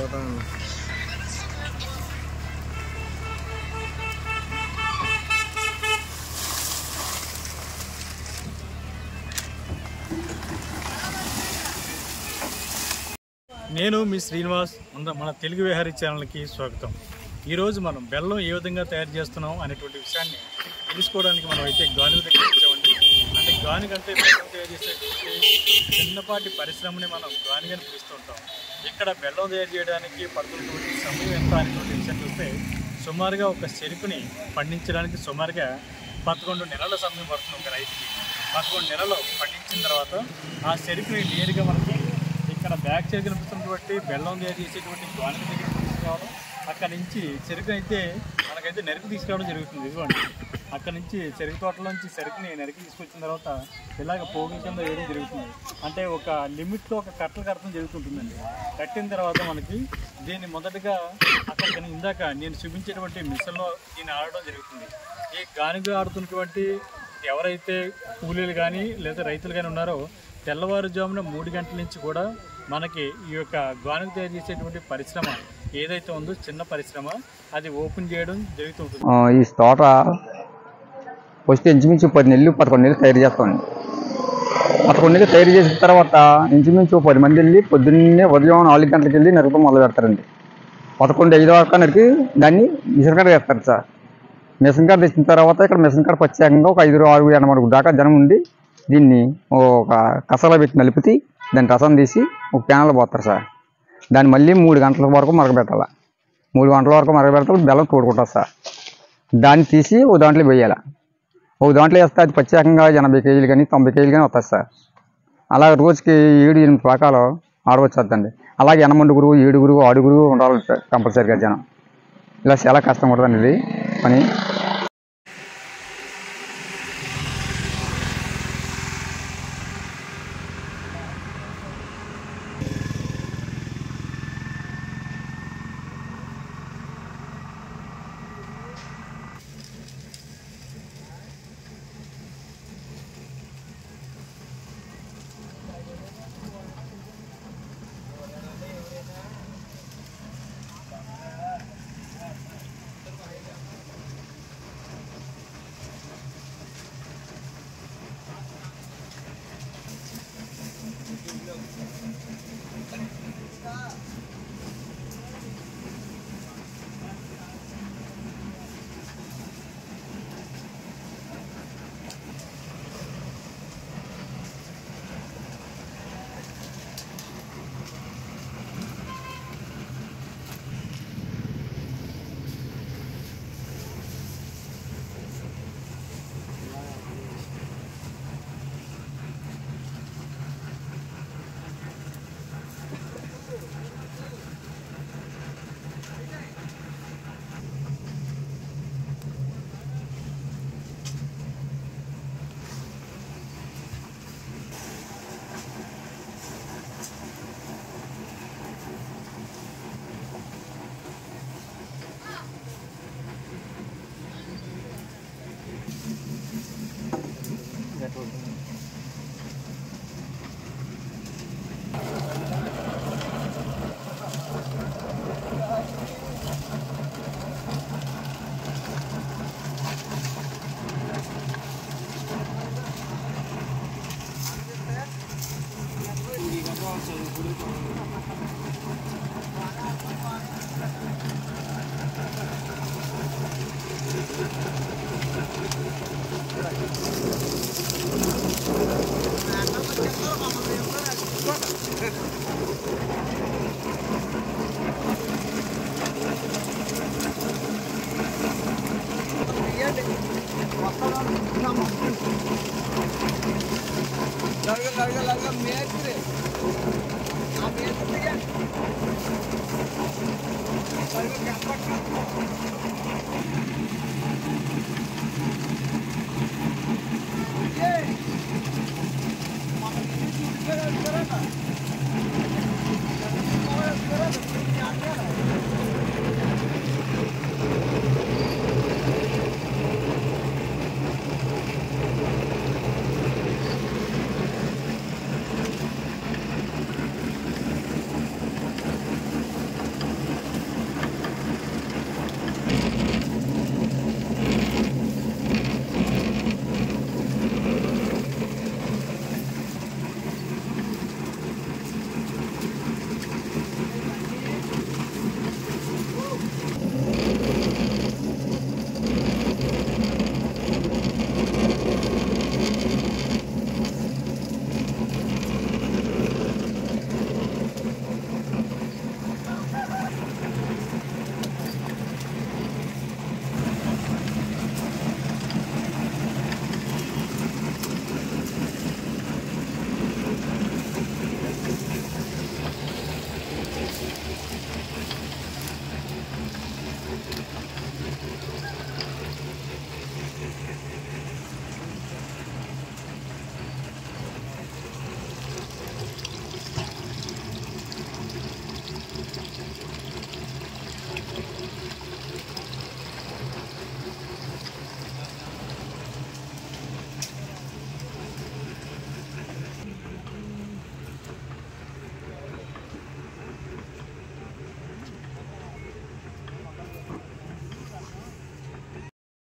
నేను మీ శ్రీనివాస్ మన తెలుగు విహారీ ఛానల్కి స్వాగతం. ఈరోజు మనం బెల్లం ఏ విధంగా తయారు చేస్తున్నాం అనేటువంటి విషయాన్ని తెలుసుకోవడానికి మనం అయితే గానుగ దగ్గర వచ్చామండి. అంటే గానుగంటే బెల్లం తయారు చేసేటువంటి చిన్నపాటి పరిశ్రమని మనం గానుగని పిలుస్తుంటాం. ఇక్కడ బెల్లం తయారు చేయడానికి పడుతున్నటువంటి సమయం ఎంత అనేటువంటి విషయం చూస్తే సుమారుగా ఒక చెరుకుని పండించడానికి సుమారుగా 11 నెలల సమయం పడుతుంది ఒక రైతుకి. 11 నెలలు పండించిన తర్వాత ఆ చెరుకుని నేరుగా మనకి ఇక్కడ బ్యాక్ సైడ్ కనిపిస్తున్నటువంటి బెల్లం తయారు చేసేటువంటి గానుగ దగ్గర తీసుకురావడం, అక్కడ నుంచి చెరుకు అయితే మనకైతే నరికి తీసుకురావడం జరుగుతుంది. ఇదిగోండి అక్కడ నుంచి చెరుకు తోటలోంచి చెరుకుని నరికి తీసుకొచ్చిన తర్వాత ఇలాగ పోగుల కింద వేయడం జరుగుతుంది. అంటే ఒక లిమిట్లో ఒక కట్టలు కట్టడం జరుగుతుంటుందండి. కట్టిన తర్వాత మనకి దీన్ని మొదటగా అక్కడ ఇందాక నేను చూపించేటువంటి మిషన్లో దీన్ని ఆడడం జరుగుతుంది. ఈ గానుగ ఆడుతున్నటువంటి ఎవరైతే కూలీలు కానీ లేదా రైతులు కానీ ఉన్నారో తెల్లవారుజామున 3 గంటల నుంచి కూడా మనకి ఈ యొక్క గానుగ తయారు చేసేటువంటి పరిశ్రమ ఏదైతే ఉందో చిన్న పరిశ్రమ అది ఓపెన్ చేయడం జరుగుతుంటుంది. ఈ తోట వస్తే ఇంచుమించు 10 నెలలు 11 నెలలు తయారు చేస్తామండి. 11 నెలలు తయారు చేసిన తర్వాత ఇంచుమించు 10 మంది వెళ్ళి పొద్దున్నే ఉదయం 4 గంటలకు వెళ్ళి నరకడం మొదలు పెడతారండి. 11-5 వరకు నరికి దాన్ని మిషన్ కాడ వేస్తారు సార్. మిషన్ కాడ తెచ్చిన తర్వాత ఇక్కడ మిషన్ కాడ ప్రత్యేకంగా ఒక 5, 6, 8 దాకా జనం ఉండి దీన్ని ఒక కసాలో పెట్టి నలిపితే దాన్ని రసం తీసి ఒక ప్యానల్లో పోతారు సార్. దాన్ని మళ్ళీ 3 గంటల వరకు మరగబెట్టాలి. 3 గంటల వరకు మరగబెడతాం, బెల్లం తోడుకుంటుంది సార్. దాన్ని తీసి ఒక దాంట్లో వేయాలి. ఒక దాంట్లో వేస్తే అది ప్రత్యేకంగా 80 కేజీలు కానీ 90 కేజీలు కానీ వస్తుంది సార్. అలా రోజుకి 7-8 రకాలు ఆడవచ్చు వద్దండి. అలాగే 8 7 6 ఉండాలి సార్ కంపల్సరీగా జనం. ఇలా చాలా కష్టం ఉంటుందండి ఇది పని.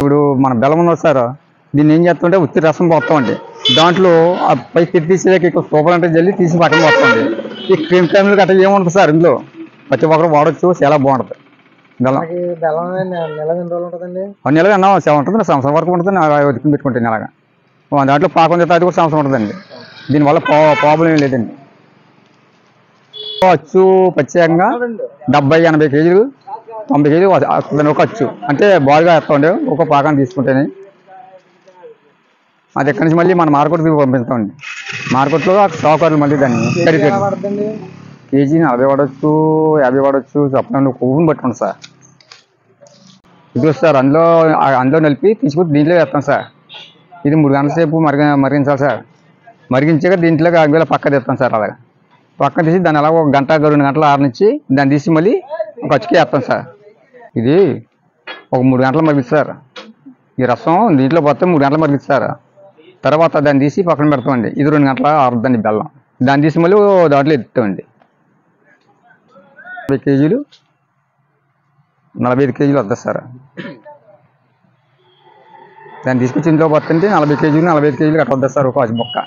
ఇప్పుడు మన బెల్లం ఉన్నది సార్, దీన్ని ఏం చేస్తామంటే ఉత్తి రసం పోస్తామండి. దాంట్లో ఆ పై తీసేదాకా ఇక్కడ సూపర్ అంటే జల్లి తీసి పక్కన పోస్తామండి. ఈ క్రీమ్ టైంలో గట్రా ఏముంటుంది సార్, ఇందులో ప్రతి ఒక్కరు వాడచ్చు, చాలా బాగుంటుంది. బెల్లం నెల అన్నా ఉంటుంది, సంవత్సరం వరకు ఉంటుంది. ఒత్తికి పెట్టుకుంటే నెలగా దాంట్లో పాకం చేస్తే అది కూడా సంవత్సరం ఉంటుందండి. దీనివల్ల ప్రాబ్లం ఏం లేదండి. అచ్చు ప్రత్యేకంగా 70-80 కేజీలు 90 కేజీలు ఒక అచ్చు అంటే బాగా వేస్తామండి. ఒక పాకాన్ని తీసుకుంటేనే అది ఎక్కడి నుంచి మళ్ళీ మన మార్కెట్కి పంపిస్తామండి. మార్కెట్లో షాకర్లు మళ్ళీ దాన్ని కేజీ 40 వాడచ్చు, 50 వాడచ్చు. చెప్పండి, కొవ్వుని పట్టుకోండి సార్. ఇది సార్ అందులో నలిపి తీసుకుని దీంట్లో వేస్తాం సార్. ఇది 3 గంటల సేపు మరిగించాలి సార్. మరిగించాక దీంట్లోకి అగ్గిలో పక్క తీస్తాం సార్. అలాగా పక్కన తీసి దాన్ని అలా 1 గంట 2 గంటలు ఆరనిచ్చి దాన్ని తీసి మళ్ళీ ఒక అచ్చుకి వేస్తాం సార్. ఇది ఒక 3 గంటలు మరిగిస్తారు. ఈ రసం దీంట్లో పోతే 3 గంటలు మరిగిస్తారు. తర్వాత దాన్ని తీసి పక్కన పెడతామండి. ఇది 2 గంటల ఆరుద్దండి బెల్లం. దాన్ని తీసి మళ్ళీ దాంట్లో ఎత్తుతామండి. 40 కేజీలు 45 కేజీలు వద్దాం సార్. దాన్ని తీసుకొచ్చి ఇంట్లో పోతుంటే 40 కేజీలు 45 కేజీలు అట్లా వద్దాం సార్ ఒక అచ్చు మొక్క.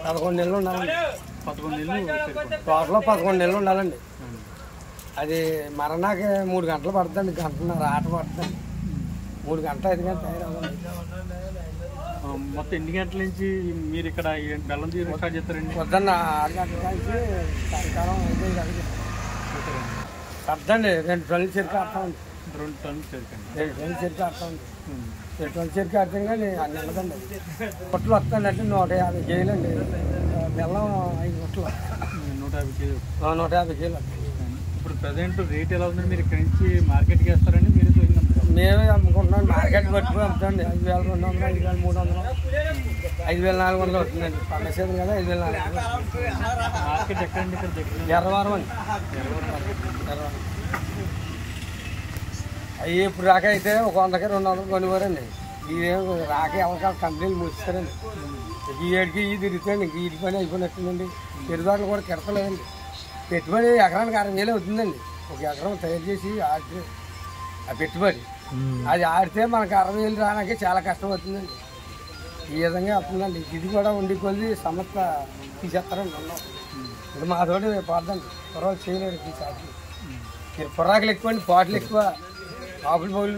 పదకొండు నెలలు ఉండాలండి. 11 నెలలు ఉండాలండి. అది మరణాకి 3 గంటలు పడుతుంది, గంటన్నర ఆట పడుతుంది. 3 గంటలు 5 గంటలు తయారవ్వాలి. మొత్తం ఎన్ని గంటల నుంచి మీరు ఇక్కడ బెల్లం తీరు స్టార్ట్ చేస్తారండి? పొద్దున్న 6 గంటల నుంచి సాయంకాలం 5 గంటలకి పడుతుంది. 2 టన్నుల చెరుకు ఆడతామండి. 2 టన్నుల చెరుకు 2 టన్నుల చెరుకు ఆడతామండి. 2 టన్నుల చెరుకు ఆడితే కానీ అన్ని వెళ్ళదండి. పొట్లు వస్తాయంటే 150 కేజీలు అండి. బెల్లం 5 పొట్లు 150 కేజీలు 150 కేజీలు. ఇప్పుడు ప్రజెంట్ రేట్ ఎలా ఉందండి? మీరు ఇక్కడ నుంచి మార్కెట్కి వేస్తారండి? మీరు మేమే అమ్ముకుంటున్నాం. మార్కెట్ పట్టుకుని అమ్ముతాండి. 5200, 5300, 5400 అవుతుందండి. పండుగ సీజన్ కదా 5400. మార్కెట్ ఎక్కడండి? ఇక్కడ దగ్గర ఎర్రవారం అండి. ఎర్రవారం అవి ఇప్పుడు రాక అయితే ఒక 100కి 200 కొనివారండి. ఇదేం రాక ఎవరికాల కంపెనీలు మూస్తారండి. ఈ ఏడికి ఇది తిరుగుతాయండి. ఇంక ఇది పని అయిపోయినట్టుందండి. పెరుగుదోటలు కూడా కెడతలేదండి. పెట్టుబడి ఎకరానికి 60,000 అవుతుందండి. ఒక ఎకరం తయారు చేసి ఆడితే ఆ పెట్టుబడి అది ఆడితే మనకు 60,000 రావడానికి చాలా కష్టం అవుతుందండి. ఈ విధంగా అవుతుందండి. ఇది కూడా ఉండి కొద్ది సంస్థ తీసేస్తారండి. ఉన్నాం ఇది మాతోటి పోద్దండి. పొరలు చేయలేరు తీసేస్తారు. మీరు పొరాకులు ఎక్కువ అండి, పాటలు ఎక్కువ. ఆపులు పౌలు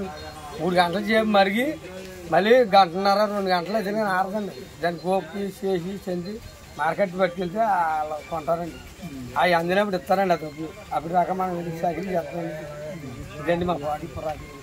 3 గంటలు చేపి మరిగి మళ్ళీ 1.5 గంటలు 2 గంటలు అయితే కానీ ఆడదండి. దాన్ని కోపి చేసి చెంది మార్కెట్ పట్టుకెళ్తే వాళ్ళు కొంటారండి. అవి అందినప్పుడు ఇస్తారండి. అది అప్పుడు దాకా మనం సాగిరి చేస్తామండి. ఇదండి మా పాటలు పొరాకులు.